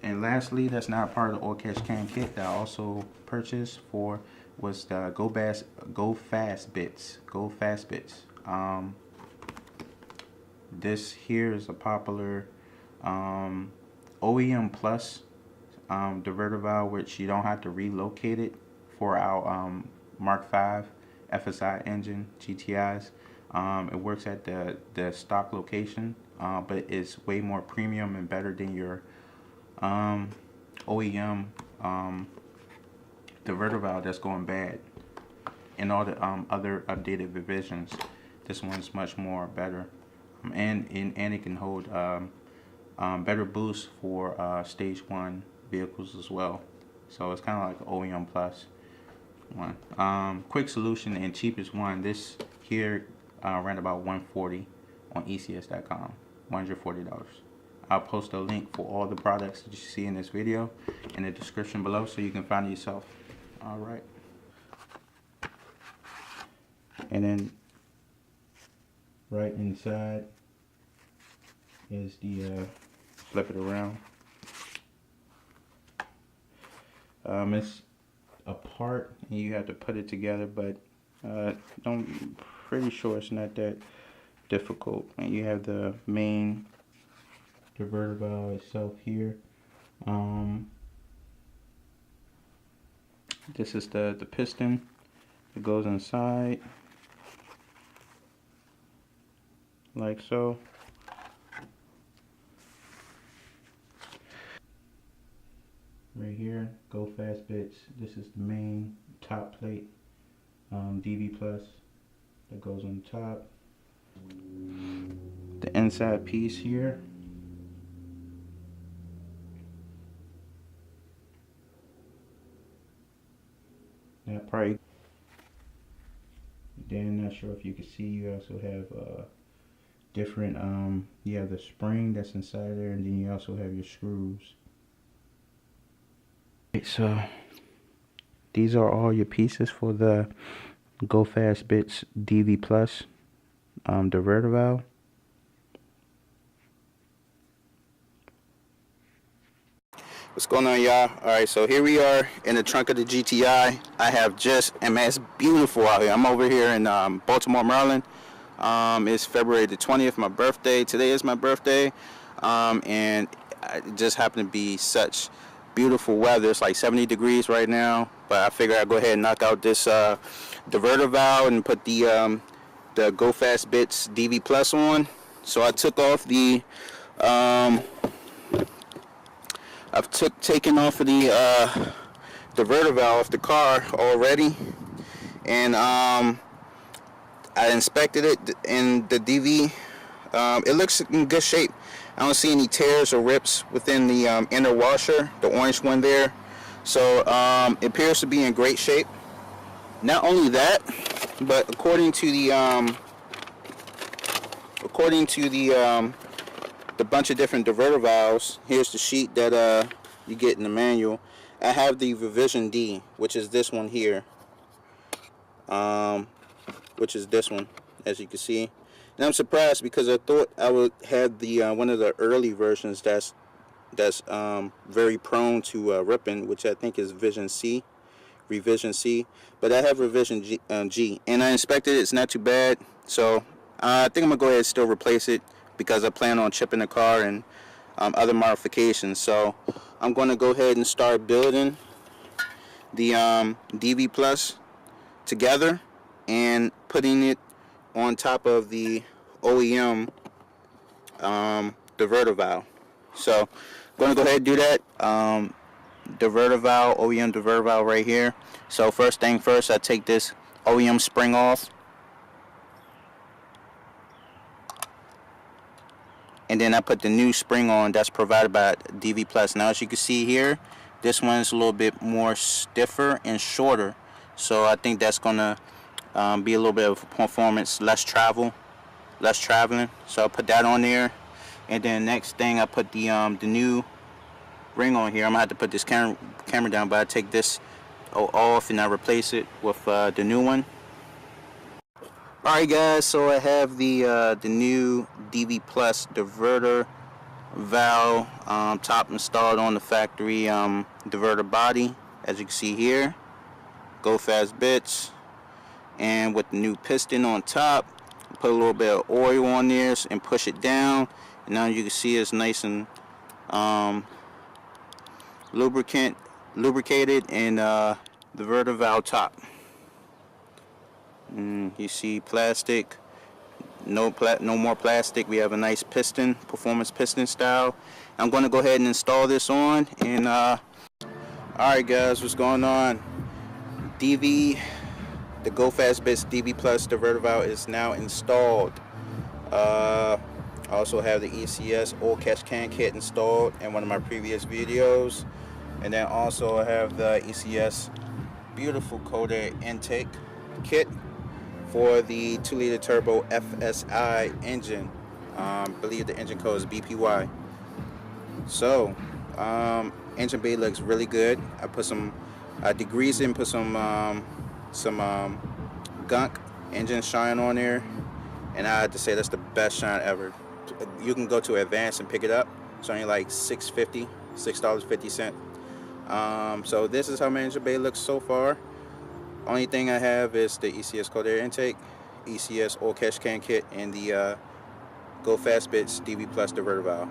And lastly, that's not part of the oil catch can kit that I also purchased for was the Go Fast Bits. This here is a popular OEM Plus diverter valve, which you don't have to relocate it for our Mark V FSI engine GTIs. It works at the stock location, but it's way more premium and better than your OEM diverter valve that's going bad in all the other updated revisions. This one's much more better, and it can hold better boost for stage 1 vehicles as well. So it's kind of like an OEM Plus one. Quick solution and cheapest one. This here ran about $140 on ECS.com. $140. I'll post a link for all the products that you see in this video in the description below so you can find it yourself. Alright. And then right inside is the flip it around. It's apart and you have to put it together, but I'm pretty sure it's not that difficult. And you have the main diverter valve itself here. This is the piston that goes inside like so. Right here, Go Fast Bits. This is the main top plate, DV Plus that goes on top. The inside piece here. That probably. Then not sure if you can see. You also have different. You have the spring that's inside there, and then you also have your screws. So these are all your pieces for the Go Fast Bits DV Plus diverter valve. What's going on, y'all? Alright, so here we are in the trunk of the GTI. I have just, and man, it's beautiful out here. I'm over here in Baltimore, Maryland. It's February the 20th, my birthday. Today is my birthday, and it just happened to be such beautiful weather. It's like 70 degrees right now, but I figured I'd go ahead and knock out this diverter valve and put the Go Fast Bits DV Plus on. So I took off the taken off of the diverter valve off the car already, and I inspected it in the DV. It looks in good shape. I don't see any tears or rips within the inner washer, the orange one there. So it appears to be in great shape. Not only that, but according to the bunch of different diverter valves, here's the sheet that you get in the manual. I have the revision D, which is this one here, which is this one, as you can see. And I'm surprised because I thought I would have the one of the early versions that's very prone to ripping, which I think is revision C, but I have revision G, and I inspected it. It's not too bad, so I think I'm gonna go ahead and still replace it because I plan on chipping the car and other modifications. So I'm going to go ahead and start building the DV Plus together and putting it on top of the OEM diverter valve. So I'm going to go ahead and do that. Diverter valve, OEM diverter valve right here. So first thing first, I take this OEM spring off, and then I put the new spring on that's provided by DV Plus. Now as you can see here, this one's a little bit more stiffer and shorter, so I think that's gonna be a little bit of performance, less traveling. So I'll put that on there, and then next thing I put the new ring on here. I'm gonna have to put this camera down, but I take this off and I replace it with the new one. Alright guys, so I have the new DV Plus diverter valve top installed on the factory diverter body, as you can see here. Go fast bits, and with the new piston on top, put a little bit of oil on there and push it down, and now you can see it's nice and lubricated, and diverter valve top. You see plastic, no more plastic. We have a nice piston, performance piston style. I'm going to go ahead and install this on, and alright guys, what's going on? The Go Fast Bits DV Plus diverter valve is now installed. I also have the ECS oil catch can kit installed in one of my previous videos, and then also I have the ECS beautiful cold air intake kit for the 2-liter turbo FSI engine. I believe the engine code is BPY. So engine bay looks really good. I put some degreased and put some gunk engine shine on there, and I have to say that's the best shine ever. You can go to Advanced and pick it up. It's only like $6.50. So this is how my engine bay looks so far. Only thing I have is the ECS cold air intake, ECS oil catch can kit, and the Go Fast Bits DV Plus diverter valve.